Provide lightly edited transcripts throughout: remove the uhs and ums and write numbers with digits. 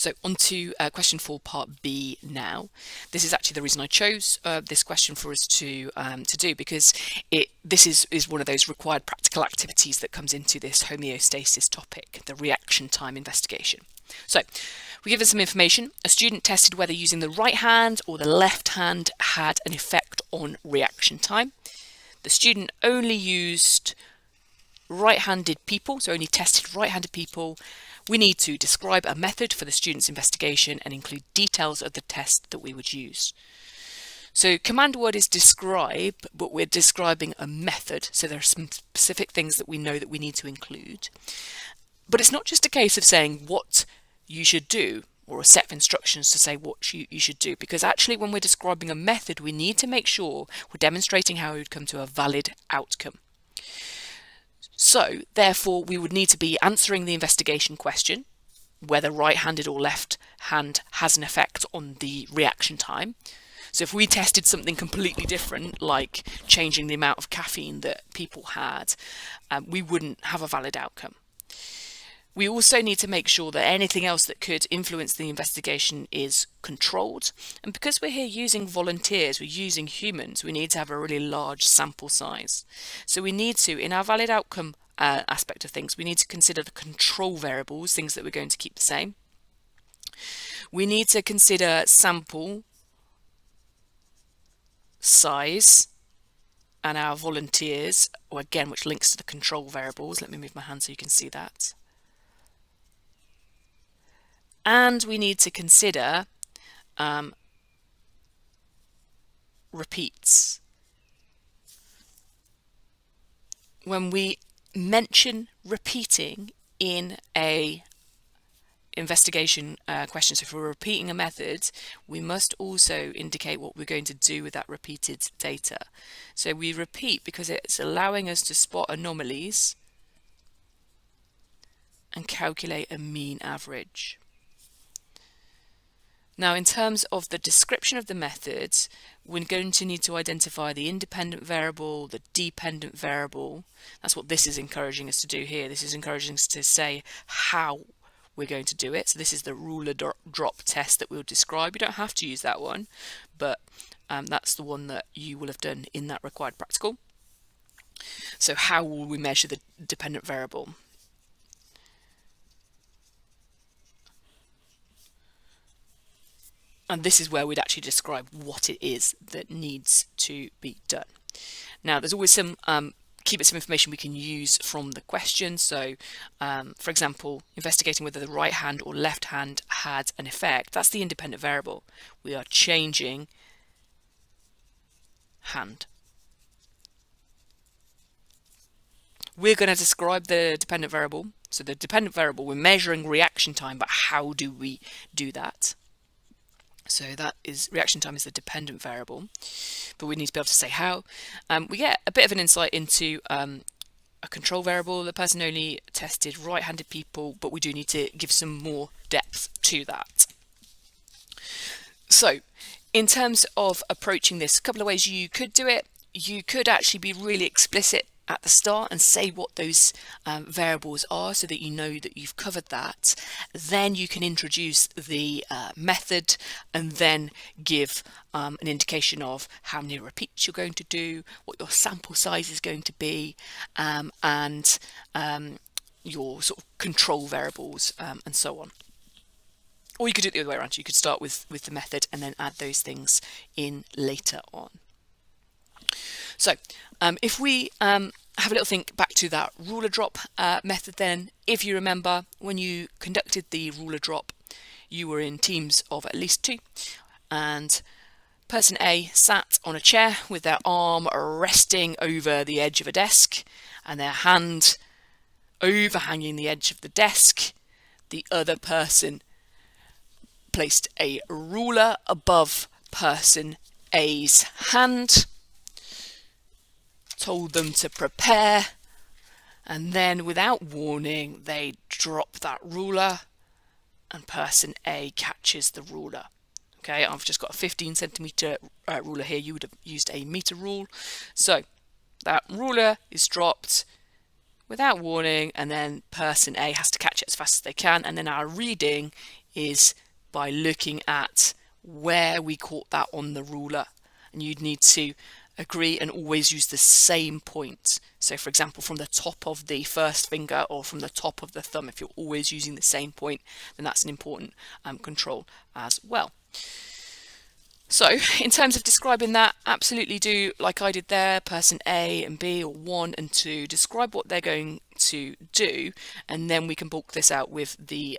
So on to question 4, part B now. This is actually the reason I chose this question for us to do, because this is one of those required practical activities that comes into this homeostasis topic, the reaction time investigation. So we give us some information. A student tested whether using the right hand or the left hand had an effect on reaction time. The student only used right-handed people, so only tested right-handed people. We need to describe a method for the student's investigation and include details of the test that we would use. So command word is describe, but we're describing a method. So there are some specific things that we know that we need to include. But it's not just a case of saying what you should do or a set of instructions to say what you should do, because actually when we're describing a method, we need to make sure we're demonstrating how we would come to a valid outcome. So, therefore, we would need to be answering the investigation question, whether right-handed or left hand has an effect on the reaction time. So if we tested something completely different, like changing the amount of caffeine that people had, we wouldn't have a valid outcome. We also need to make sure that anything else that could influence the investigation is controlled. And because we're here using volunteers, we're using humans, we need to have a really large sample size. So we need to, in our valid outcome aspect of things, we need to consider the control variables, things that we're going to keep the same. We need to consider sample size and our volunteers, or again, which links to the control variables. Let me move my hand so you can see that. And we need to consider repeats. When we mention repeating in a investigation question, so if we're repeating a method, we must also indicate what we're going to do with that repeated data. So we repeat because it's allowing us to spot anomalies and calculate a mean average. Now, in terms of the description of the methods, we're going to need to identify the independent variable, the dependent variable. That's what this is encouraging us to do here. This is encouraging us to say how we're going to do it. So this is the ruler drop test that we'll describe. You don't have to use that one, but that's the one that you will have done in that required practical. So how will we measure the dependent variable? And this is where we'd actually describe what it is that needs to be done. Now, there's always some key bits of information we can use from the question. So, for example, investigating whether the right hand or left hand had an effect. That's the independent variable. We are changing hand. We're going to describe the dependent variable. So the dependent variable, we're measuring reaction time, but how do we do that? So that is, reaction time is the dependent variable, but we need to be able to say how. We get a bit of an insight into a control variable. The person only tested right-handed people, but we do need to give some more depth to that. So in terms of approaching this, a couple of ways you could do it. You could actually be really explicit at the start and say what those variables are so that you know that you've covered that. Then you can introduce the method and then give an indication of how many repeats you're going to do, what your sample size is going to be, and your sort of control variables and so on. Or you could do it the other way around. You could start with the method and then add those things in later on. So if we have a little think back to that ruler drop method, then if you remember, when you conducted the ruler drop, you were in teams of at least 2, and person A sat on a chair with their arm resting over the edge of a desk and their hand overhanging the edge of the desk. The other person placed a ruler above person A's hand, told them to prepare, and then without warning they drop that ruler and person A catches the ruler. Okay, I've just got a 15 centimeter ruler here. You would have used a meter rule. So that ruler is dropped without warning, and then person A has to catch it as fast as they can, and then our reading is by looking at where we caught that on the ruler, and you'd need to agree and always use the same point. So for example, from the top of the first finger or from the top of the thumb, if you're always using the same point, then that's an important control as well. So in terms of describing that, absolutely do like I did there, person A and B, or 1 and 2, describe what they're going to do, and then we can bulk this out with the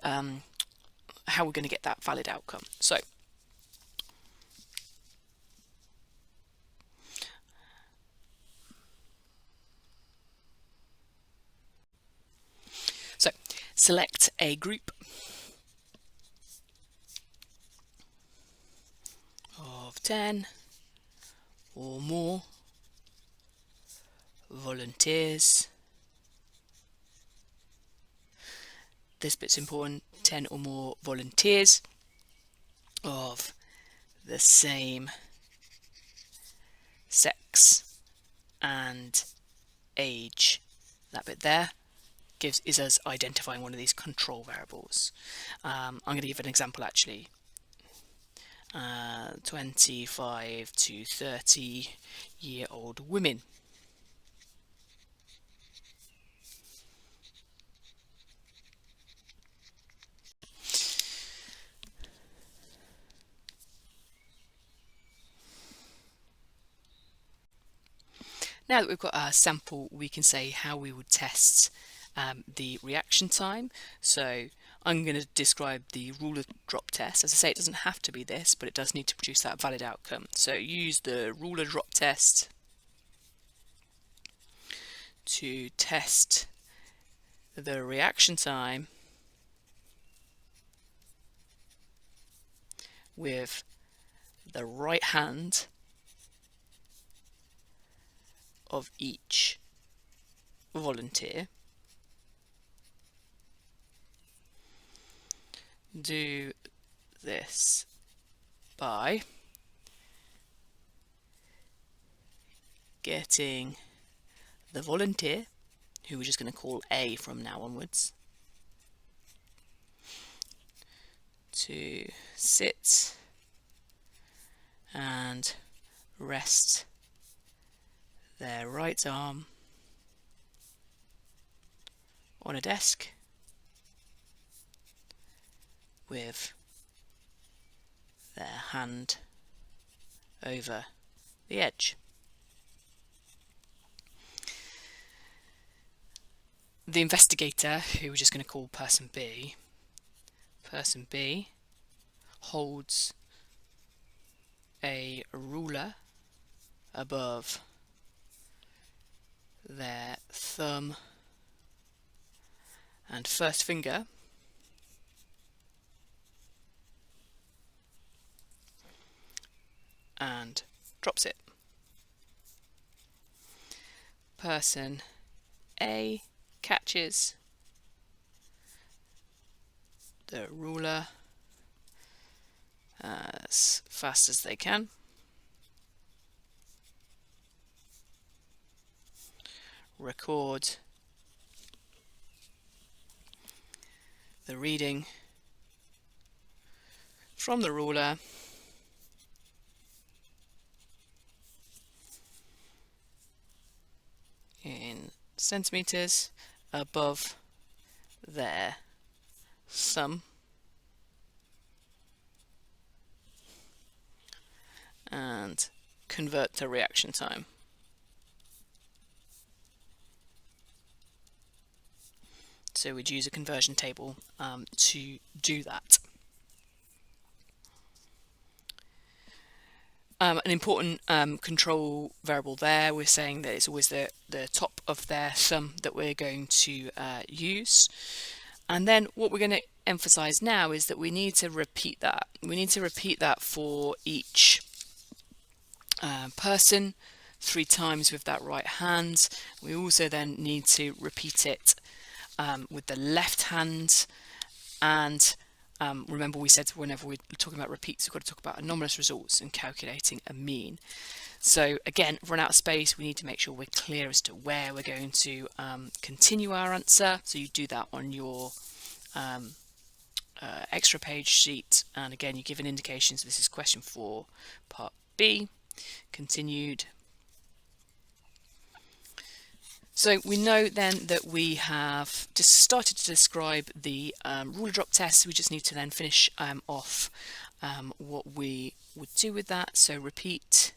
how we're going to get that valid outcome. So select a group of 10 or more volunteers. This bit's important. 10 or more volunteers of the same sex and age. That bit there is us identifying one of these control variables. I'm going to give an example actually. 25 to 30-year-old women. Now that we've got our sample, we can say how we would test the reaction time. So I'm going to describe the ruler drop test. As I say, it doesn't have to be this, but it does need to produce that valid outcome. So use the ruler drop test to test the reaction time with the right hand of each volunteer. Do this by getting the volunteer, who we're just going to call A from now onwards, to sit and rest their right arm on a desk with their hand over the edge. The investigator, who we're just going to call person B, holds a ruler above their thumb and first finger, and drops it. Person A catches the ruler as fast as they can, record the reading from the ruler in centimeters above their thumb, and convert to reaction time. So we'd use a conversion table to do that. An important control variable there, we're saying that it's always the top of their thumb that we're going to use. And then what we're going to emphasize now is that we need to repeat that. We need to repeat that for each person 3 times with that right hand. We also then need to repeat it with the left hand, and remember we said whenever we're talking about repeats we've got to talk about anomalous results and calculating a mean. So again, run out of space, we need to make sure we're clear as to where we're going to continue our answer. So you do that on your extra page sheet, and again you give an indication. So this is question 4, part B, continued. So we know then that we have just started to describe the ruler drop test. We just need to then finish off what we would do with that. So repeat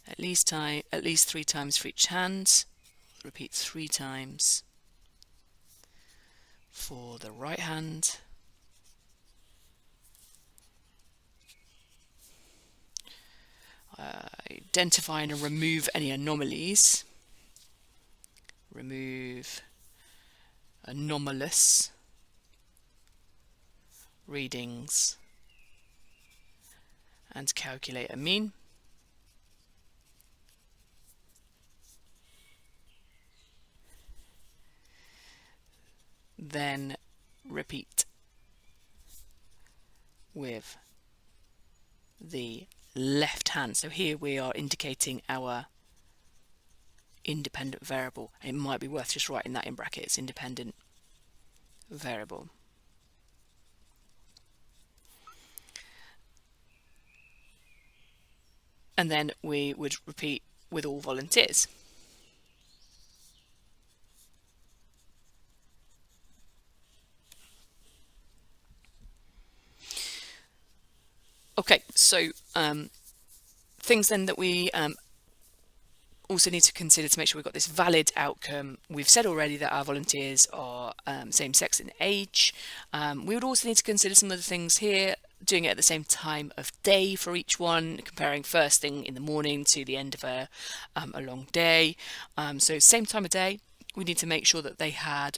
at least 3 times for each hand. Repeat 3 times for the right hand. Identify and remove any anomalies. Remove anomalous readings and calculate a mean. Then repeat with the left hand. So here we are indicating our independent variable. It might be worth just writing that in brackets, independent variable. And then we would repeat with all volunteers. Okay, so things then that we also need to consider to make sure we've got this valid outcome. We've said already that our volunteers are same sex in age. We would also need to consider some of the things here, doing it at the same time of day for each one, comparing first thing in the morning to the end of a long day. So same time of day, we need to make sure that they had,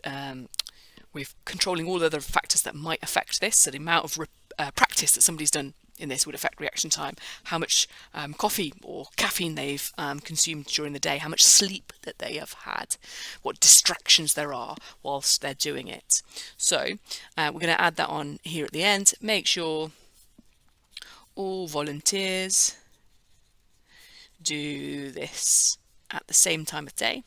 we're controlling all other factors that might affect this. So the amount of practice that somebody's done in this would affect reaction time, how much coffee or caffeine they've consumed during the day, how much sleep that they have had, what distractions there are whilst they're doing it. So we're going to add that on here at the end. Make sure all volunteers do this at the same time of day.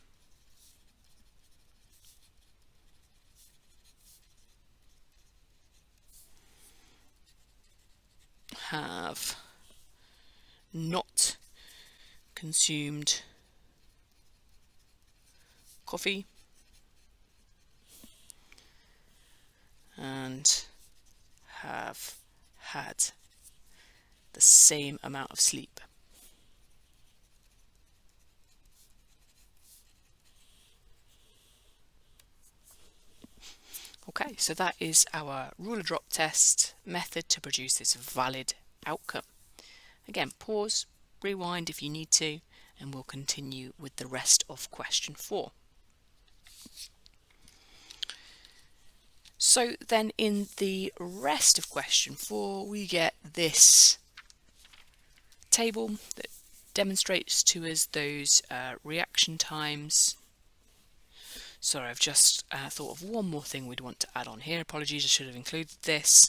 Have not consumed coffee and have had the same amount of sleep. Okay, so that is our ruler drop test method to produce this valid outcome. Again, pause, rewind if you need to, and we'll continue with the rest of question 4. So then in the rest of question 4, we get this table that demonstrates to us those reaction times. Sorry, I've just thought of one more thing we'd want to add on here. Apologies, I should have included this.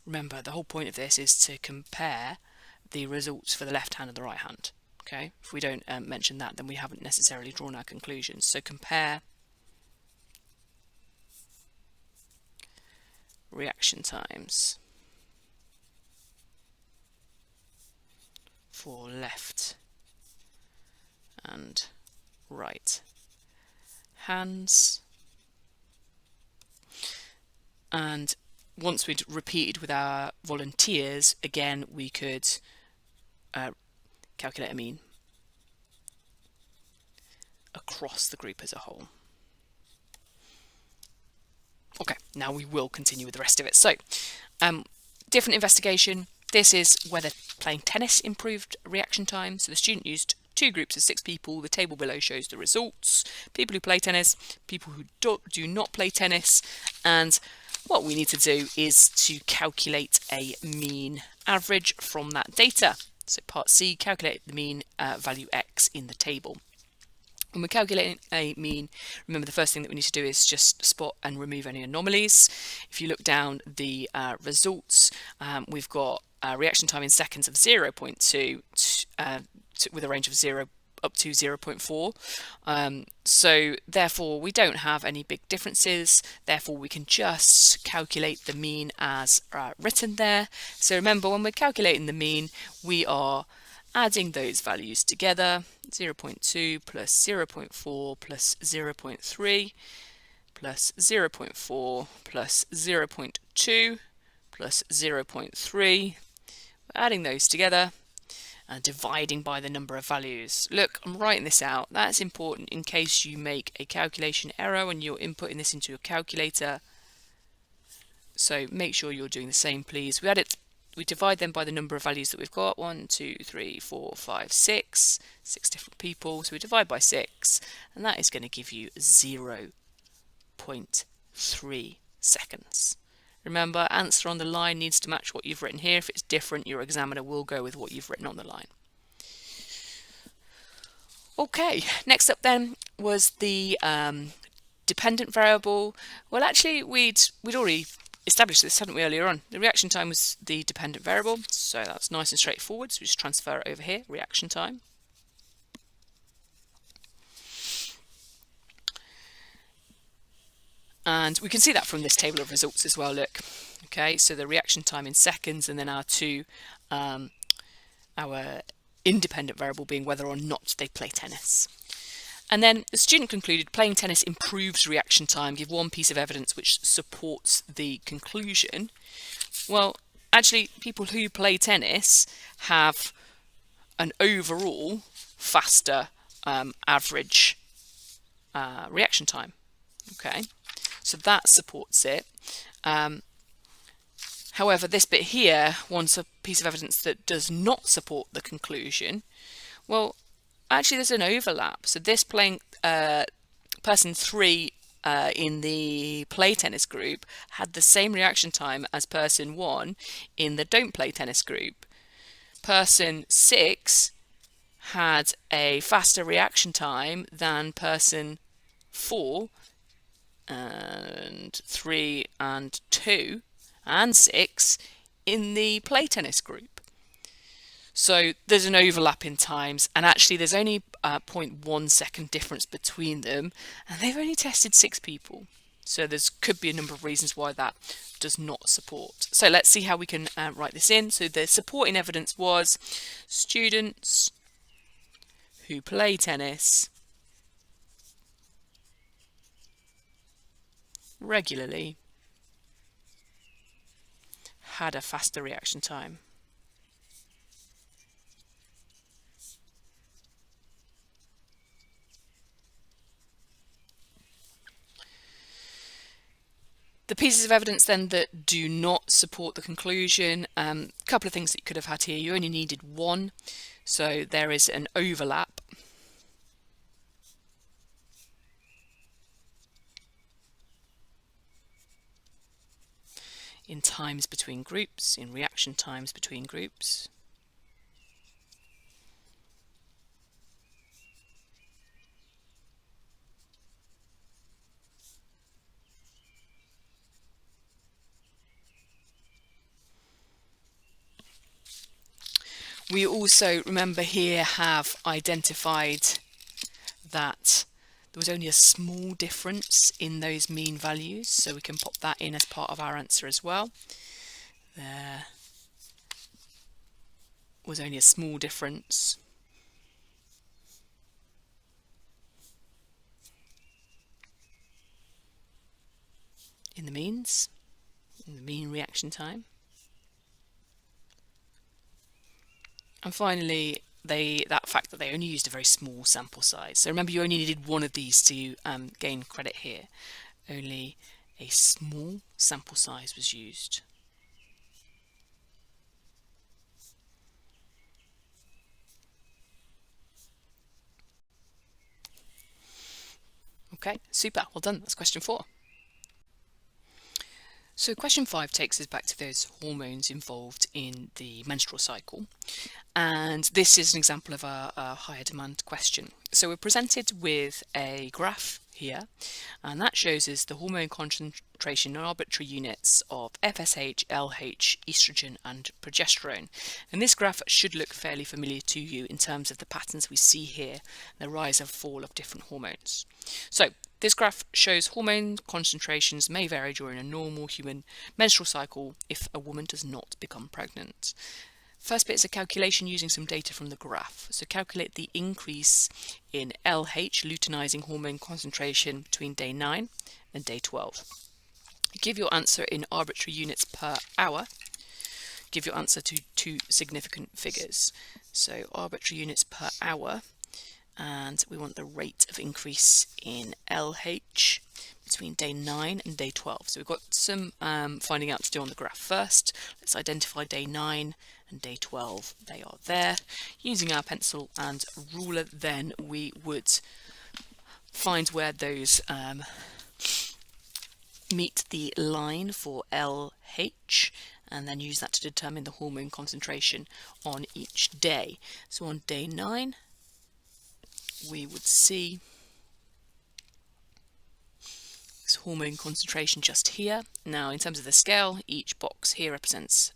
Remember, the whole point of this is to compare the results for the left hand and the right hand. Okay, if we don't mention that, then we haven't necessarily drawn our conclusions. So compare reaction times for left and right hands. And once we'd repeated with our volunteers, again we could calculate a mean across the group as a whole. Okay, now we will continue with the rest of it. So, different investigation. This is whether playing tennis improved reaction time. So the student used 2 groups of 6 people. The table below shows the results. People who play tennis, people who do not play tennis, and what we need to do is to calculate a mean average from that data. So part C, calculate the mean value X in the table. When we're calculating a mean, remember the first thing that we need to do is just spot and remove any anomalies. If you look down the results, we've got reaction time in seconds of 0.2 with a range of 0 up to 0.4. So therefore we don't have any big differences, therefore we can just calculate the mean as written there. So remember, when we're calculating the mean, we are adding those values together, 0.2 plus 0.4 plus 0.3 plus 0.4 plus 0.2 plus 0.3. We're adding those together and dividing by the number of values. Look, I'm writing this out. That's important in case you make a calculation error when you're inputting this into your calculator. So make sure you're doing the same, please. We divide them by the number of values that we've got. 1, 2, 3, 4, 5, 6. 6 different people. So we divide by 6, and that is going to give you 0.3 seconds. Remember, answer on the line needs to match what you've written here. If it's different, your examiner will go with what you've written on the line. Okay, next up then was the dependent variable. Well, actually, we'd already established this, hadn't we, earlier on? The reaction time was the dependent variable, so that's nice and straightforward. So we just transfer it over here, reaction time. And we can see that from this table of results as well, look. Okay, so the reaction time in seconds, and then our independent variable being whether or not they play tennis. And then the student concluded playing tennis improves reaction time, give one piece of evidence which supports the conclusion. Well, actually, people who play tennis have an overall faster average reaction time. Okay, so that supports it. However, this bit here wants a piece of evidence that does not support the conclusion. Well, actually there's an overlap. So this playing person 3 in the play tennis group had the same reaction time as person 1 in the don't play tennis group. Person 6 had a faster reaction time than person 4 and 3 and 2 and 6 in the play tennis group. So there's an overlap in times, and actually there's only 0.1 second difference between them, and they've only tested 6 people. So there's could be a number of reasons why that does not support. So let's see how we can write this in. So the supporting evidence was students who play tennis regularly had a faster reaction time. The pieces of evidence then that do not support the conclusion, a couple of things that you could have had here. You only needed one, so there is an overlap. In times between groups, in reaction times between groups. We also, remember here, have identified that there was only a small difference in those mean values, so we can pop that in as part of our answer as well. There was only a small difference. In the means, in the mean reaction time. And finally, that fact that they only used a very small sample size. So remember, you only needed one of these to gain credit here. Only a small sample size was used. Okay, super, well done. That's question 4. So question 5 takes us back to those hormones involved in the menstrual cycle. And this is an example of a higher demand question. So we're presented with a graph here, and that shows us the hormone concentration in arbitrary units of FSH, LH, estrogen and progesterone. And this graph should look fairly familiar to you in terms of the patterns we see here, the rise and fall of different hormones. So this graph shows hormone concentrations may vary during a normal human menstrual cycle if a woman does not become pregnant. First bit is a calculation using some data from the graph. So calculate the increase in LH, luteinizing hormone concentration, between day 9 and day 12. Give your answer in arbitrary units per hour. Give your answer to two significant figures. So arbitrary units per hour, and we want the rate of increase in LH between day 9 and day 12. So we've got some finding out to do on the graph first. Let's identify day 9 and day 12. They are there. Using our pencil and ruler, then we would find where those meet the line for LH, and then use that to determine the hormone concentration on each day. So on day 9, we would see this hormone concentration just here. Now, in terms of the scale, each box here represents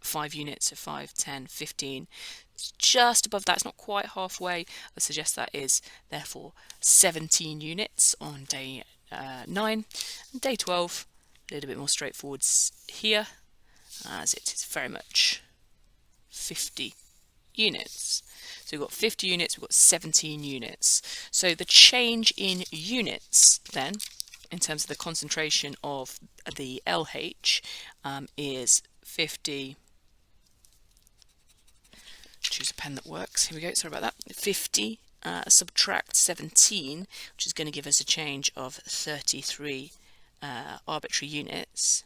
5 units, so 5, 10, 15. It's just above that, it's not quite halfway. I suggest that is therefore 17 units on day 9. And day 12, a little bit more straightforward here, as it is very much 50 units. So we've got 50 units, we've got 17 units. So the change in units then, in terms of the concentration of the LH, is 50. Choose a pen that works. Here we go, sorry about that. 50 subtract 17, which is going to give us a change of 33 arbitrary units.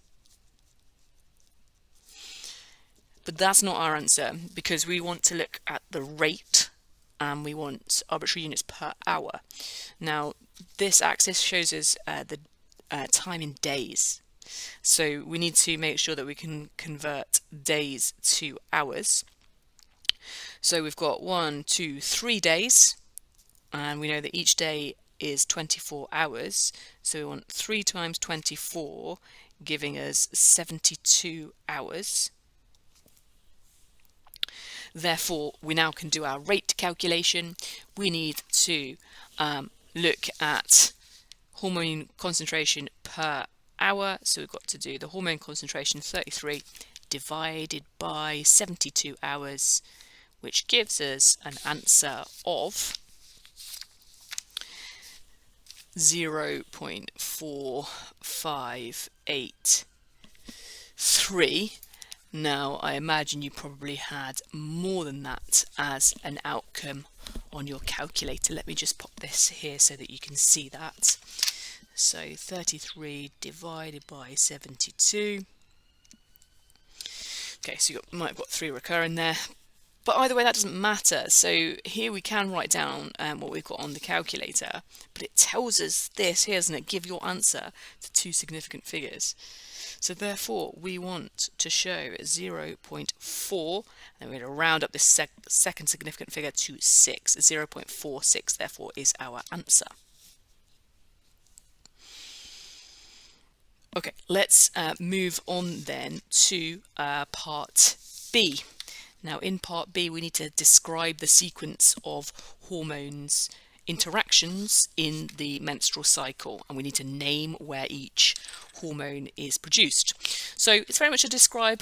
But that's not our answer, because we want to look at the rate, and we want arbitrary units per hour. Now, this axis shows us the time in days. So we need to make sure that we can convert days to hours. So we've got 1, 2, 3 days, and we know that each day is 24 hours. So we want 3 times 24, giving us 72 hours. Therefore, we now can do our rate calculation. We need to look at hormone concentration per hour. So we've got to do the hormone concentration 33 divided by 72 hours, which gives us an answer of 0.458. Now, I imagine you probably had more than that as an outcome on your calculator. Let me just pop this here so that you can see that. So 33 divided by 72. Okay, so you might have got 3 recurring there. But either way, that doesn't matter. So here we can write down what we've got on the calculator, but it tells us this here, doesn't it? Give your answer to 2 significant figures. So therefore, we want to show 0.4, and we're going to round up this second significant figure to 6. 0.46, therefore, is our answer. Okay, let's move on then to part B. Now, in part B, we need to describe the sequence of hormones interactions in the menstrual cycle, and we need to name where each hormone is produced. So it's very much a describe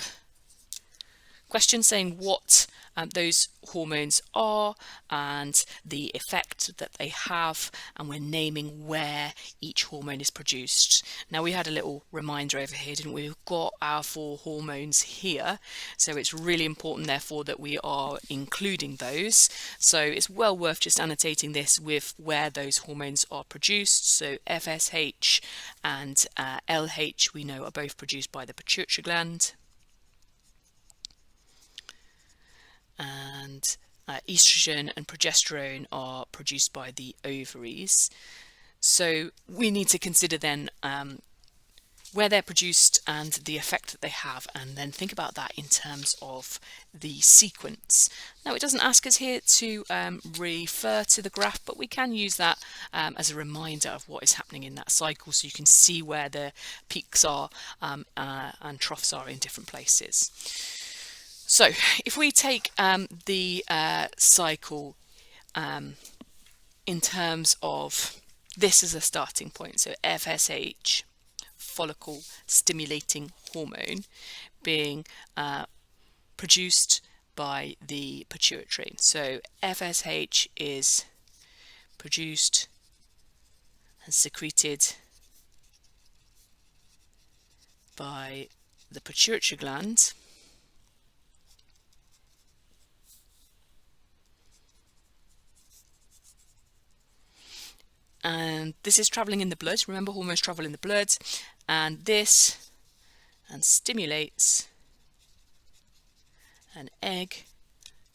question, saying what those hormones are and the effect that they have, and we're naming where each hormone is produced. Now, we had a little reminder over here, didn't we? We've got our 4 hormones here, so it's really important therefore that we are including those. So it's well worth just annotating this with where those hormones are produced. So FSH and LH, we know, are both produced by the pituitary gland, and estrogen and progesterone are produced by the ovaries. So we need to consider then where they're produced and the effect that they have, and then think about that in terms of the sequence. Now, it doesn't ask us here to refer to the graph, but we can use that as a reminder of what is happening in that cycle, so you can see where the peaks are and troughs are in different places. So if we take the cycle in terms of this as a starting point, so FSH, follicle stimulating hormone, being produced by the pituitary. So FSH is produced and secreted by the pituitary gland, and this is traveling in the blood. Remember, hormones travel in the blood, and this stimulates an egg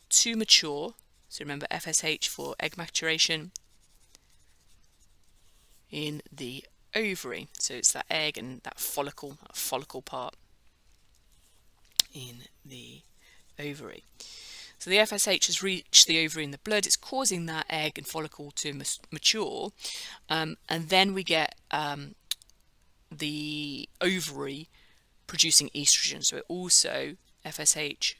to mature. So remember, FSH for egg maturation in the ovary. So it's that egg and that follicle part in the ovary. So the FSH has reached the ovary in the blood. It's causing that egg and follicle to mature, and then we get the ovary producing estrogen. So it also, FSH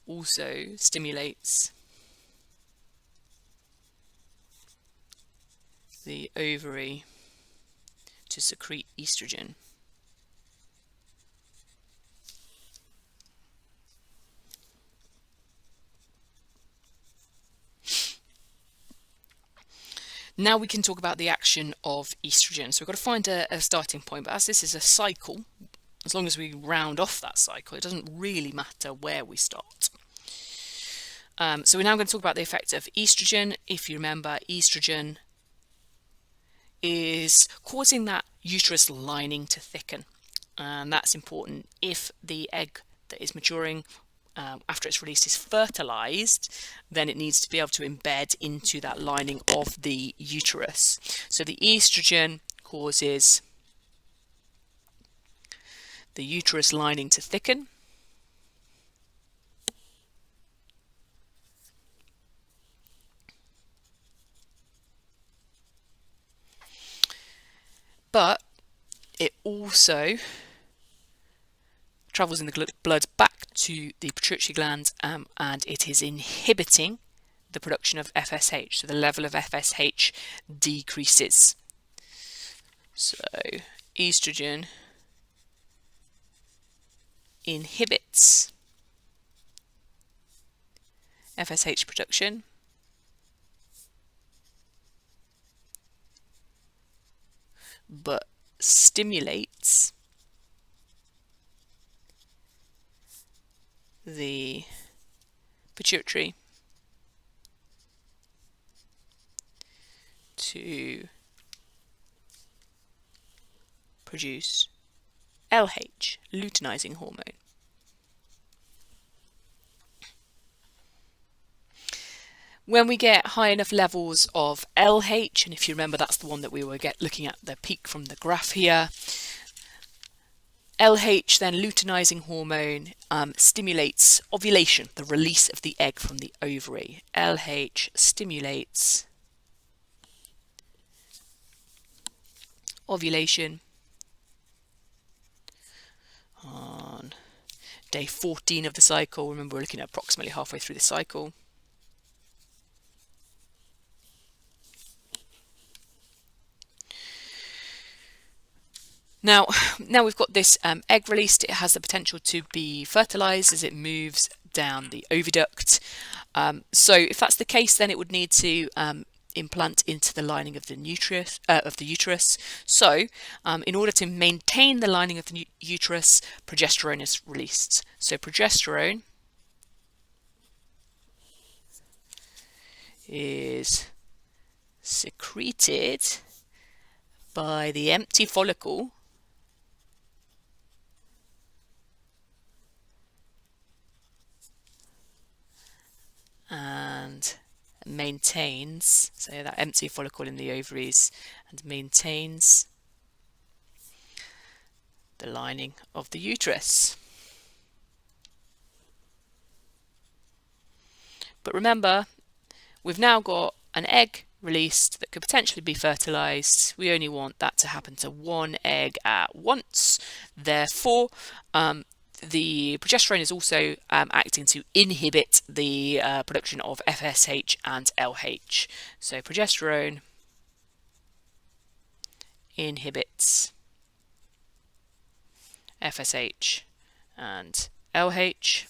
also stimulates the ovary to secrete estrogen. Now we can talk about the action of estrogen. So we've got to find a starting point, but as this is a cycle, as long as we round off that cycle, it doesn't really matter where we start. So we're now going to talk about the effect of estrogen. If you remember, estrogen is causing that uterus lining to thicken, and that's important. If the egg that is maturing after it's released is fertilized, then it needs to be able to embed into that lining of the uterus. So the estrogen causes the uterus lining to thicken, but it also travels in the blood back to the pituitary gland, and it is inhibiting the production of FSH. So the level of FSH decreases. So estrogen inhibits FSH production, but stimulates the pituitary to produce LH, luteinizing hormone. When we get high enough levels of LH, and if you remember, that's the one that we were looking at the peak from the graph here, LH, then luteinizing hormone, stimulates ovulation, the release of the egg from the ovary. LH stimulates ovulation on day 14 of the cycle. Remember, we're looking at approximately halfway through the cycle. Now we've got this egg released. It has the potential to be fertilized as it moves down the oviduct. So if that's the case, then it would need to implant into the lining of the uterus. So in order to maintain the lining of the uterus, progesterone is released. So progesterone is secreted by the empty follicle and maintains, so that empty follicle in the ovaries, and maintains the lining of the uterus. But remember, we've now got an egg released that could potentially be fertilized. We only want that to happen to one egg at once. Therefore, the progesterone is also acting to inhibit the production of FSH and LH. So progesterone inhibits FSH and LH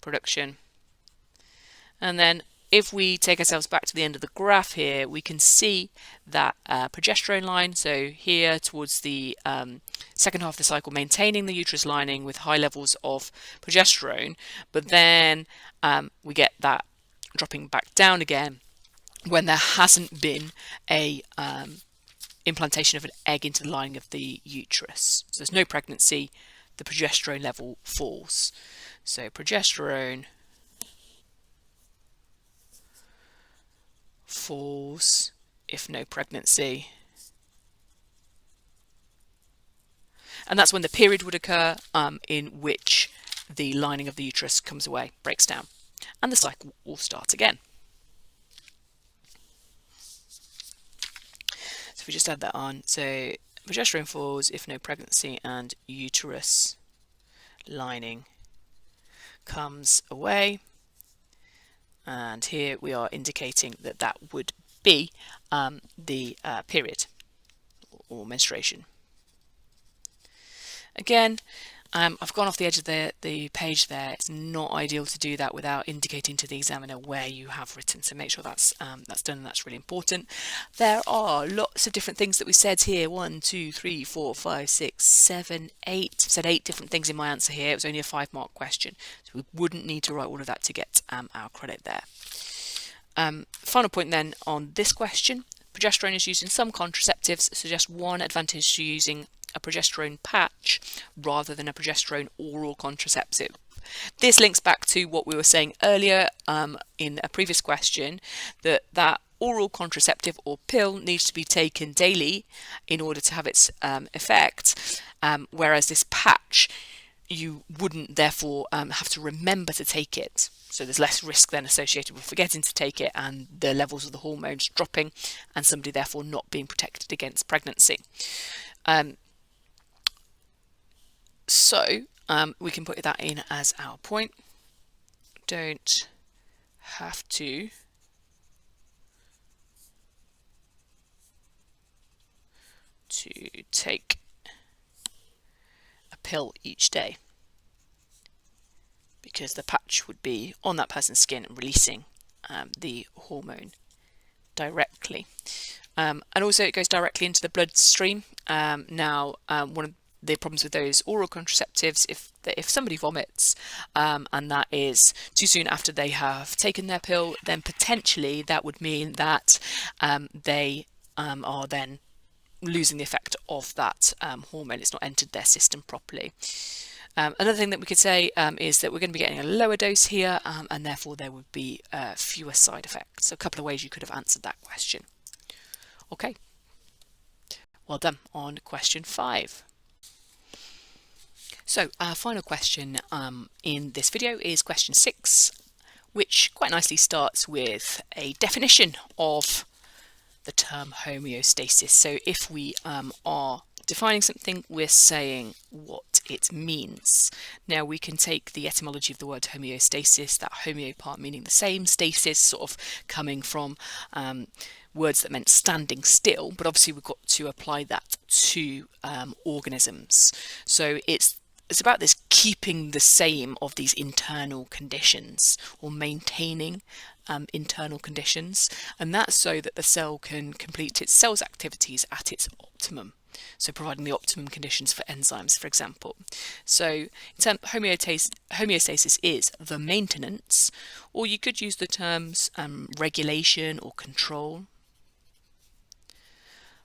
production. And then if we take ourselves back to the end of the graph here, we can see that progesterone line, so here towards the second half of the cycle, maintaining the uterus lining with high levels of progesterone, but then we get that dropping back down again when there hasn't been a implantation of an egg into the lining of the uterus. So there's no pregnancy, the progesterone level falls. So progesterone falls if no pregnancy. And that's when the period would occur in which the lining of the uterus comes away, breaks down, and the cycle will start again. So if we just add that on, so progesterone falls if no pregnancy and uterus lining comes away. And here we are indicating that that would be the period or menstruation. Again, I've gone off the edge of the page there. It's not ideal to do that without indicating to the examiner where you have written, so make sure that's done, and that's really important. There are lots of different things that we said here. 1, 2, 3, 4, 5, 6, 7, 8. I've said 8 different things in my answer here. It was only a 5-mark question, so we wouldn't need to write all of that to get our credit there. Final point then on this question. Progesterone is used in some contraceptives. Suggest one advantage to using a progesterone patch rather than a progesterone oral contraceptive. This links back to what we were saying earlier in a previous question, that oral contraceptive or pill needs to be taken daily in order to have its effect, whereas this patch, you wouldn't therefore have to remember to take it. So there's less risk then associated with forgetting to take it and the levels of the hormones dropping and somebody therefore not being protected against pregnancy. So we can put that in as our point. Don't have to take a pill each day, because the patch would be on that person's skin and releasing the hormone directly. And also it goes directly into the bloodstream. Now, one of the problems with those oral contraceptives, if somebody vomits and that is too soon after they have taken their pill, then potentially that would mean that they are then losing the effect of that hormone. It's not entered their system properly. Another thing that we could say is that we're going to be getting a lower dose here, and therefore there would be fewer side effects. So a couple of ways you could have answered that question. Okay, well done on question 5. So our final question in this video is question 6, which quite nicely starts with a definition of the term homeostasis. So if we are defining something, we're saying what it means. Now we can take the etymology of the word homeostasis, that homeo part meaning the same, stasis sort of coming from words that meant standing still, but obviously we've got to apply that to organisms. So it's about this keeping the same of these internal conditions, or maintaining internal conditions, and that's so that the cell can complete its cell's activities at its optimum. So providing the optimum conditions for enzymes, for example. So homeostasis is the maintenance, or you could use the terms regulation or control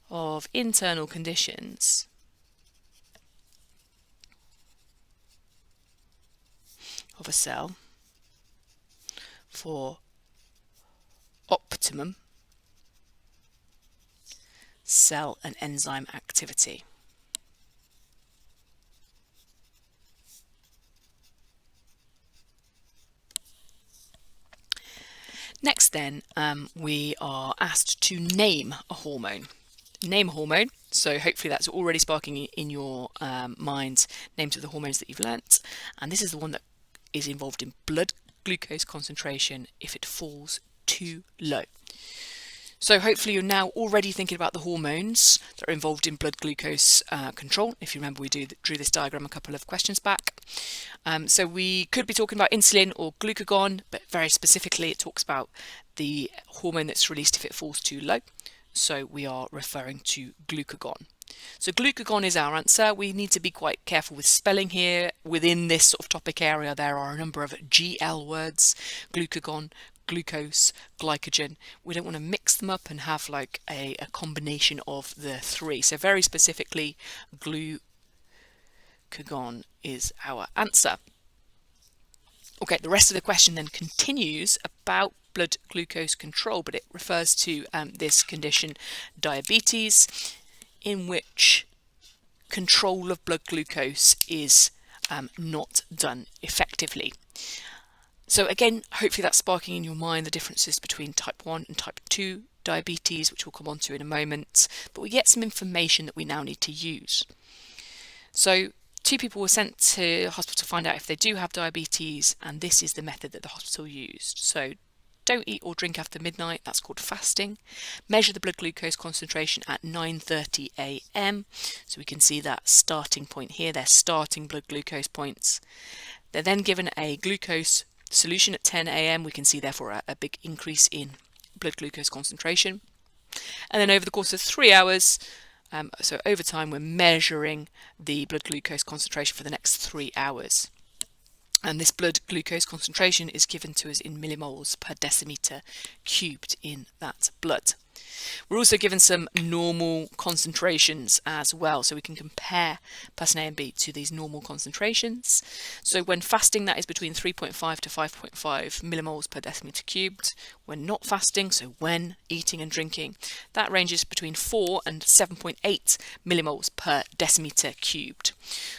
of internal conditions of a cell for optimum cell and enzyme activity. Next then, we are asked to name a hormone. Name a hormone. So hopefully that's already sparking in your mind names of the hormones that you've learnt. And this is the one that is involved in blood glucose concentration if it falls too low. So hopefully you're now already thinking about the hormones that are involved in blood glucose control. If you remember, we drew this diagram a couple of questions back. So we could be talking about insulin or glucagon, but very specifically it talks about the hormone that's released if it falls too low. So we are referring to glucagon. So glucagon is our answer. We need to be quite careful with spelling here. Within this sort of topic area, there are a number of GL words: glucagon, glucose, glycogen. We don't want to mix them up and have like a combination of the three. So very specifically, glucagon is our answer. Okay, the rest of the question then continues about blood glucose control, but it refers to this condition, diabetes, in which control of blood glucose is not done effectively. So again, hopefully that's sparking in your mind the differences between type 1 and type 2 diabetes, which we'll come on to in a moment, but we get some information that we now need to use. So 2 people were sent to hospital to find out if they do have diabetes, and this is the method that the hospital used. So don't eat or drink after midnight, that's called fasting. Measure the blood glucose concentration at 9:30 a.m. So we can see that starting point here, their starting blood glucose points. They're then given a glucose solution at 10 a.m. We can see therefore a big increase in blood glucose concentration. And then over the course of 3 hours, so over time, we're measuring the blood glucose concentration for the next 3 hours. And this blood glucose concentration is given to us in millimoles per decimeter cubed in that blood. We're also given some normal concentrations as well, so we can compare person A and B to these normal concentrations. So when fasting, that is between 3.5 to 5.5 millimoles per decimeter cubed. When not fasting, so when eating and drinking, that ranges between 4 and 7.8 millimoles per decimeter cubed.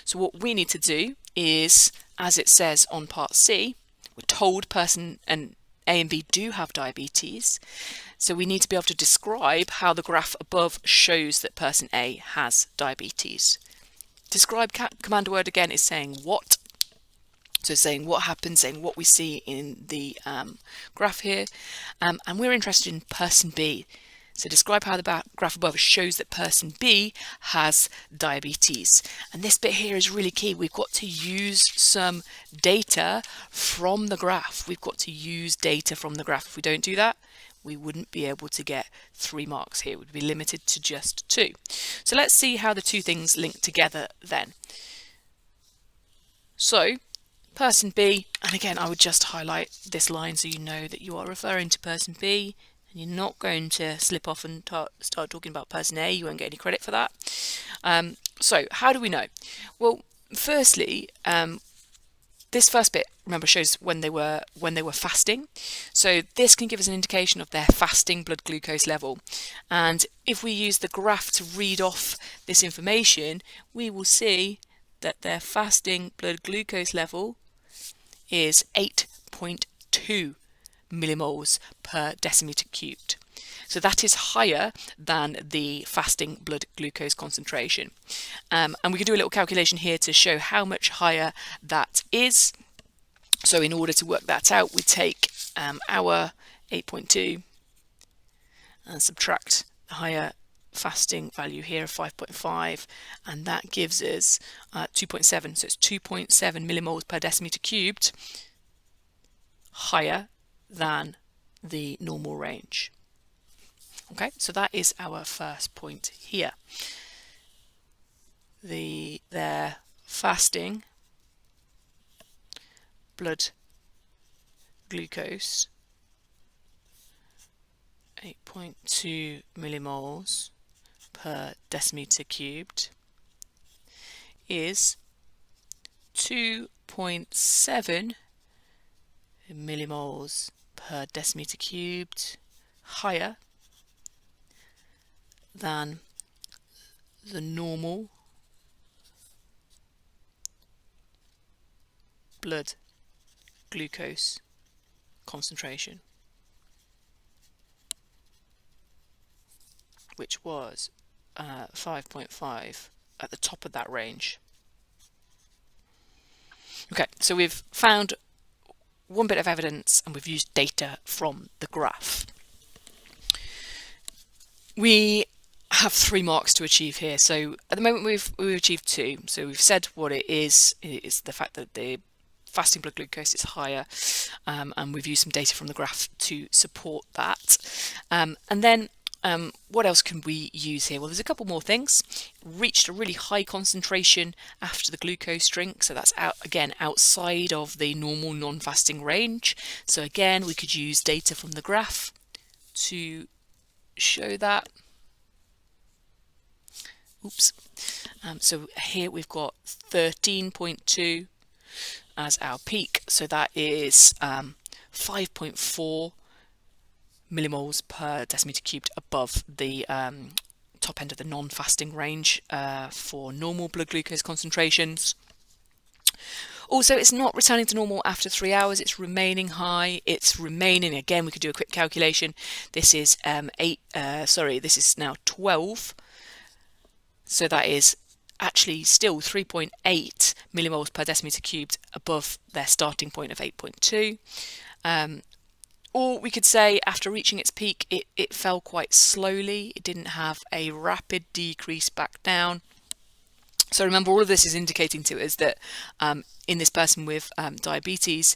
So what we need to do is, as it says on part C, we're told person and A and B do have diabetes, so we need to be able to describe how the graph above shows that person A has diabetes. Describe command word again is saying what. So saying what happens, saying what we see in the graph here, and we're interested in person B. So describe how the graph above shows that person B has diabetes. And this bit here is really key. We've got to use some data from the graph. We've got to use data from the graph. If we don't do that, we wouldn't be able to get 3 marks here. We'd be limited to just 2. So let's see how the two things link together then. So person B, and again I would just highlight this line so you know that you are referring to person B, and you're not going to slip off and start talking about person A. You won't get any credit for that. So how do we know? Well, firstly, this first bit, remember, shows when they were fasting. So this can give us an indication of their fasting blood glucose level. And if we use the graph to read off this information, we will see that their fasting blood glucose level is 8.2 millimoles per decimeter cubed. So that is higher than the fasting blood glucose concentration. And we can do a little calculation here to show how much higher that is. So in order to work that out, we take our 8.2 and subtract the higher fasting value here of 5.5, and that gives us 2.7. So it's 2.7 millimoles per decimeter cubed higher than the normal range. Okay, so that is our first point here. Their fasting blood glucose 8.2 millimoles per decimeter cubed is 2.7 millimoles per decimeter cubed higher than the normal blood glucose concentration. which was 5.5 at the top of that range. Okay, so we've found one bit of evidence and we've used data from the graph. We have 3 marks to achieve here. So at the moment we've achieved 2. So we've said what it is. It's the fact that the fasting blood glucose is higher, and we've used some data from the graph to support that. And then what else can we use here? Well, there's a couple more things. Reached a really high concentration after the glucose drink, so that's again outside of the normal non-fasting range. So again, we could use data from the graph to show that. Oops. So here we've got 13.2 as our peak, so that is 5.4 millimoles per decimeter cubed above the top end of the non-fasting range for normal blood glucose concentrations. Also, it's not returning to normal after 3 hours, it's remaining high. It's remaining, again, we could do a quick calculation. This is this is now 12. So that is actually still 3.8 millimoles per decimeter cubed above their starting point of 8.2. Or we could say after reaching its peak, it fell quite slowly. It didn't have a rapid decrease back down. So remember, all of this is indicating to us that in this person with diabetes,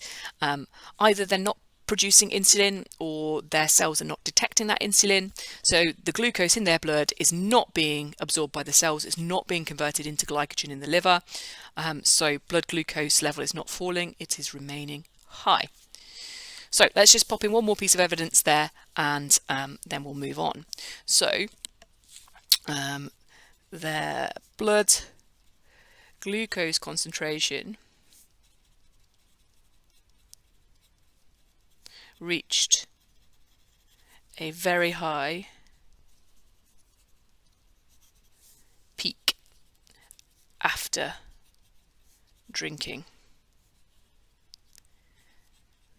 either they're not producing insulin or their cells are not detecting that insulin. So the glucose in their blood is not being absorbed by the cells, it's not being converted into glycogen in the liver. So blood glucose level is not falling, it is remaining high. So let's just pop in one more piece of evidence there, and then we'll move on. So their blood glucose concentration reached a very high peak after drinking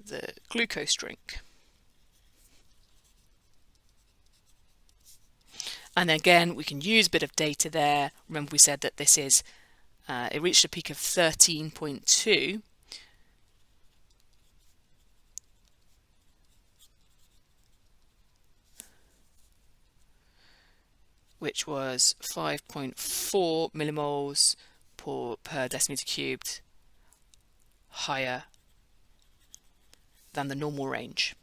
the glucose drink. And again, we can use a bit of data there. Remember, we said that this is it reached a peak of 13.2, which was 5.4 millimoles per decimeter cubed higher than the normal range.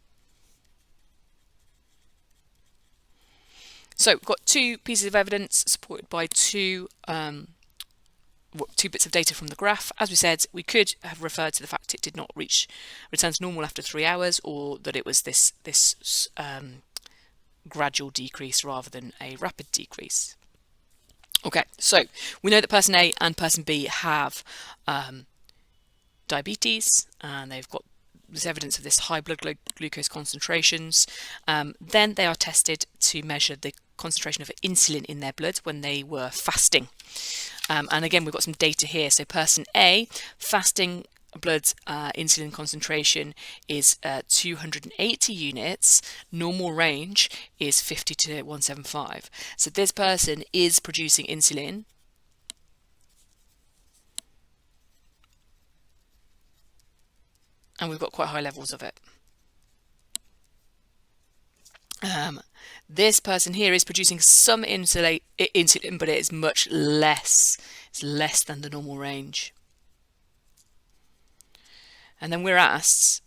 So we've got 2 pieces of evidence supported by 2 bits of data from the graph. As we said, we could have referred to the fact it did not return to normal after 3 hours, or that it was this gradual decrease rather than a rapid decrease. Okay, so we know that person A and person B have diabetes, and they've got this evidence of this high blood glucose concentrations. Then they are tested to measure the concentration of insulin in their blood when they were fasting. And again, we've got some data here. So person A, fasting blood insulin concentration is 280 units. Normal range is 50 to 175. So this person is producing insulin. And we've got quite high levels of it. This person here is producing some insulin, but it is much less. It's less than the normal range. And then we're asked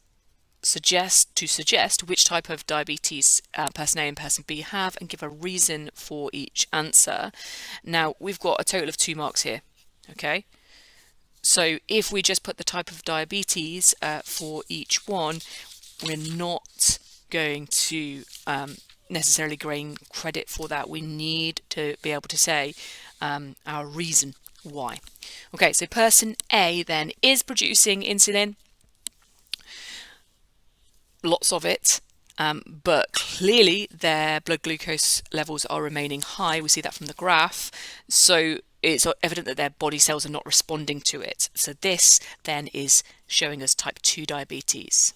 to suggest which type of diabetes person A and person B have, and give a reason for each answer. Now, we've got a total of 2 marks here. Okay. So if we just put the type of diabetes for each one, we're not going to necessarily gain credit for that. We need to be able to say our reason why. Okay, so person A then is producing insulin, lots of it, but clearly their blood glucose levels are remaining high. We see that from the graph. So it's evident that their body cells are not responding to it. So this then is showing us type 2 diabetes.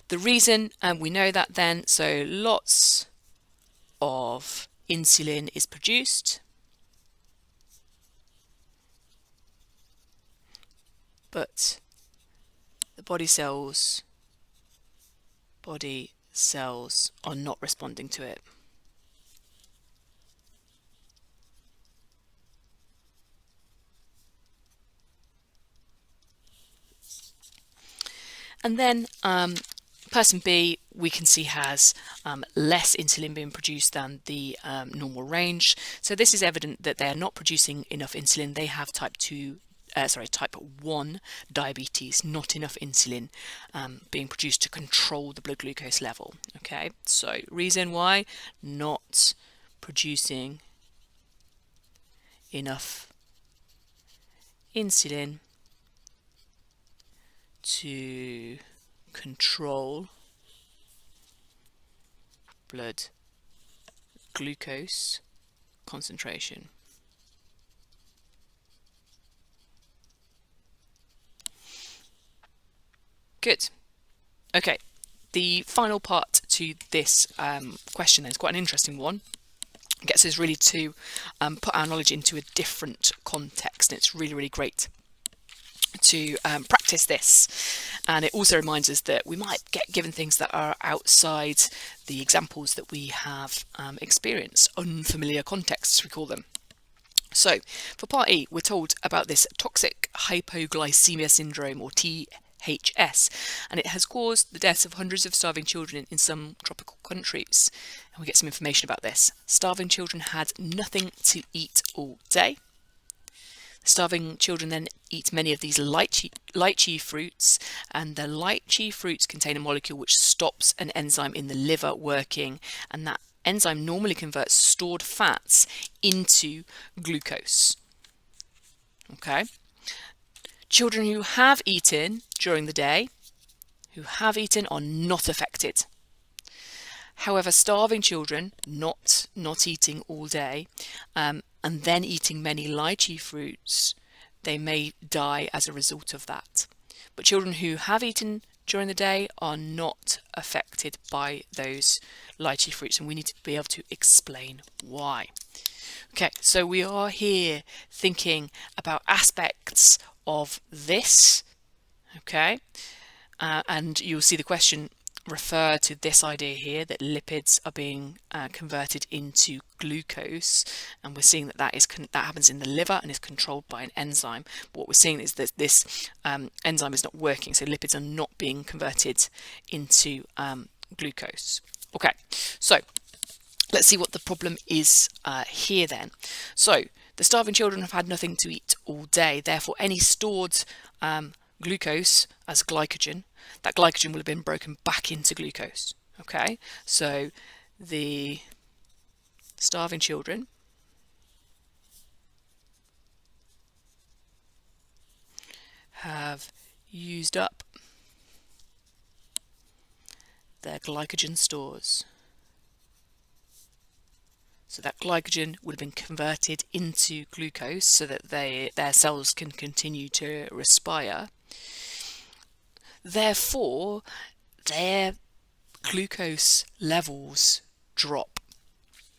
The reason, and we know that then, so lots of insulin is produced, but the body cells are not responding to it. And then person B, we can see, has less insulin being produced than the normal range. So this is evident that they're not producing enough insulin. They have type 1 diabetes, not enough insulin being produced to control the blood glucose level. Okay, so reason why: not producing enough insulin to control blood glucose concentration. Good. Okay, the final part to this question then is quite an interesting one. It gets us really to put our knowledge into a different context, and it's really, really great to practice this. And it also reminds us that we might get given things that are outside the examples that we have experienced, unfamiliar contexts we call them. So for part E, we're told about this toxic hypoglycemia syndrome, or THS, and it has caused the deaths of hundreds of starving children in some tropical countries. And we get some information about this. Starving children had nothing to eat all day. Starving children then eat many of these lychee fruits, and the lychee fruits contain a molecule which stops an enzyme in the liver working, and that enzyme normally converts stored fats into glucose. Okay. Children who have eaten during the day, are not affected. However, starving children not eating all day, and then eating many lychee fruits, they may die as a result of that. But children who have eaten during the day are not affected by those lychee fruits, and we need to be able to explain why. Okay, so we are here thinking about aspects of this, okay, and you'll see the question refer to this idea here, that lipids are being converted into glucose, and we're seeing that that happens in the liver and is controlled by an enzyme. But what we're seeing is that this enzyme is not working, so lipids are not being converted into glucose. Okay, so let's see what the problem is here then. So the starving children have had nothing to eat all day, therefore any stored glucose as glycogen, that glycogen will have been broken back into glucose. Okay, so the starving children have used up their glycogen stores. So that glycogen would have been converted into glucose so that their cells can continue to respire. Therefore, their glucose levels drop.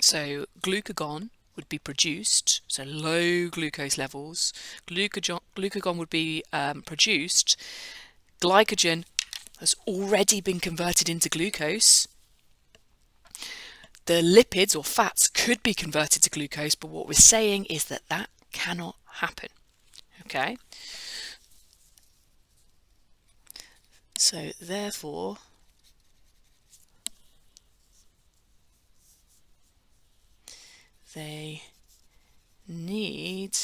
So glucagon would be produced, so low glucose levels. Glucagon would be produced. Glycogen has already been converted into glucose. The lipids or fats could be converted to glucose, but what we're saying is that that cannot happen. Okay? So therefore, they need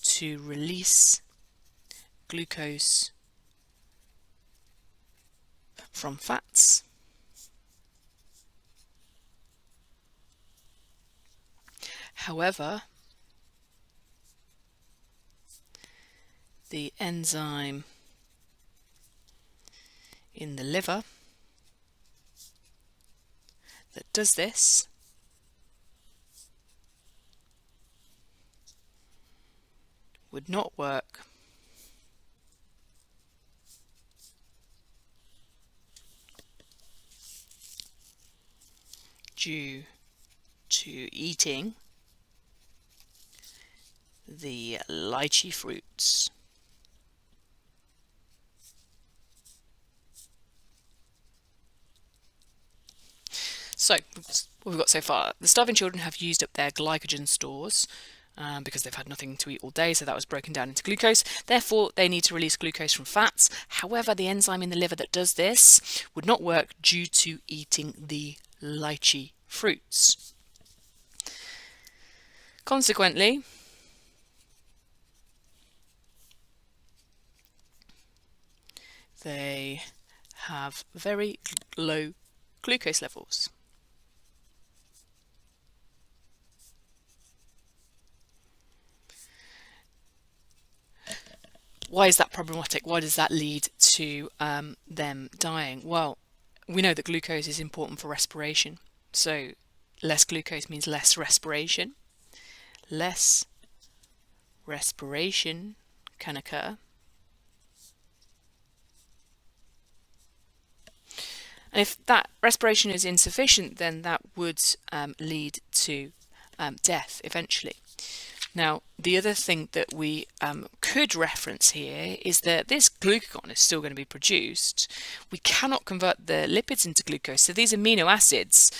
to release glucose from fats. However, the enzyme in the liver that does this would not work due to eating the lychee fruits. So, what we've got so far, the starving children have used up their glycogen stores because they've had nothing to eat all day, so that was broken down into glucose. Therefore, they need to release glucose from fats. However, the enzyme in the liver that does this would not work due to eating the lychee fruits. Consequently, they have very low glucose levels. Why is that problematic? Why does that lead to them dying? Well, we know that glucose is important for respiration. So less glucose means less respiration. Less respiration can occur. And if that respiration is insufficient, then that would lead to death eventually. Now, the other thing that we could reference here is that this glucagon is still going to be produced. We cannot convert the lipids into glucose, so these amino acids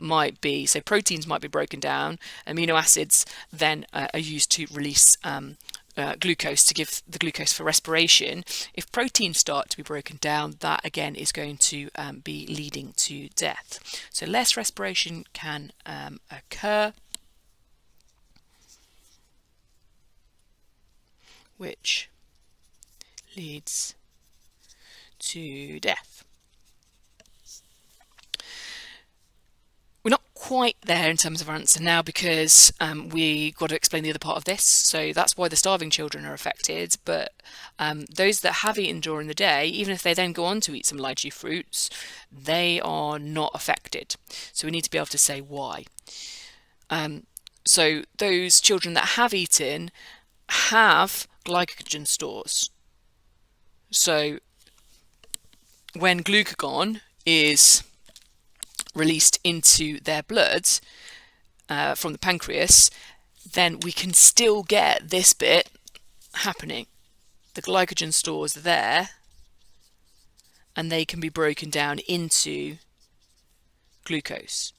might be, so proteins might be broken down, amino acids then are used to release glucose, to give the glucose for respiration. If proteins start to be broken down, that again is going to be leading to death. So less respiration can occur, which leads to death. We're not quite there in terms of our answer now because we got to explain the other part of this. So that's why the starving children are affected, but those that have eaten during the day, even if they then go on to eat some lychee fruits, they are not affected. So we need to be able to say why. So those children that have eaten have glycogen stores. So when glucagon is released into their blood from the pancreas, then we can still get this bit happening. The glycogen stores are there and they can be broken down into glucose.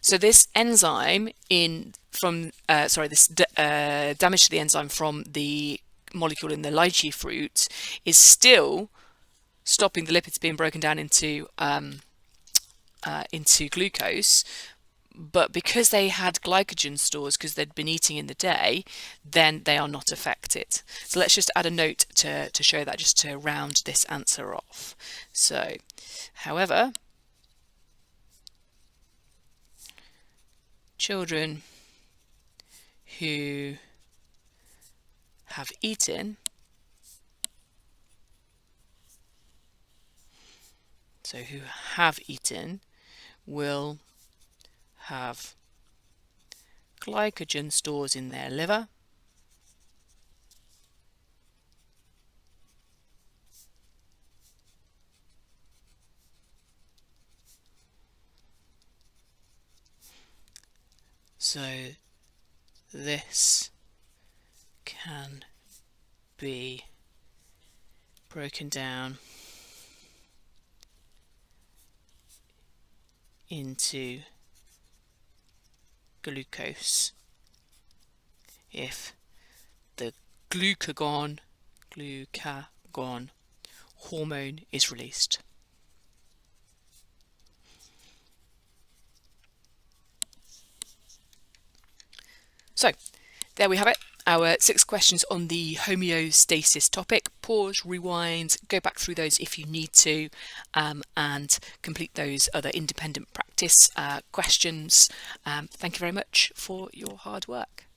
So this enzyme damage to the enzyme from the molecule in the lychee fruit is still stopping the lipids being broken down into glucose, but because they had glycogen stores because they'd been eating in the day, then they are not affected. So let's just add a note to show that, just to round this answer off. So, however, children who have eaten, so who have eaten, will have glycogen stores in their liver, so this can be broken down into glucose if the glucagon hormone is released. So there we have it, our 6 questions on the homeostasis topic. Pause, rewind, go back through those if you need to, and complete those other independent practice questions. Thank you very much for your hard work.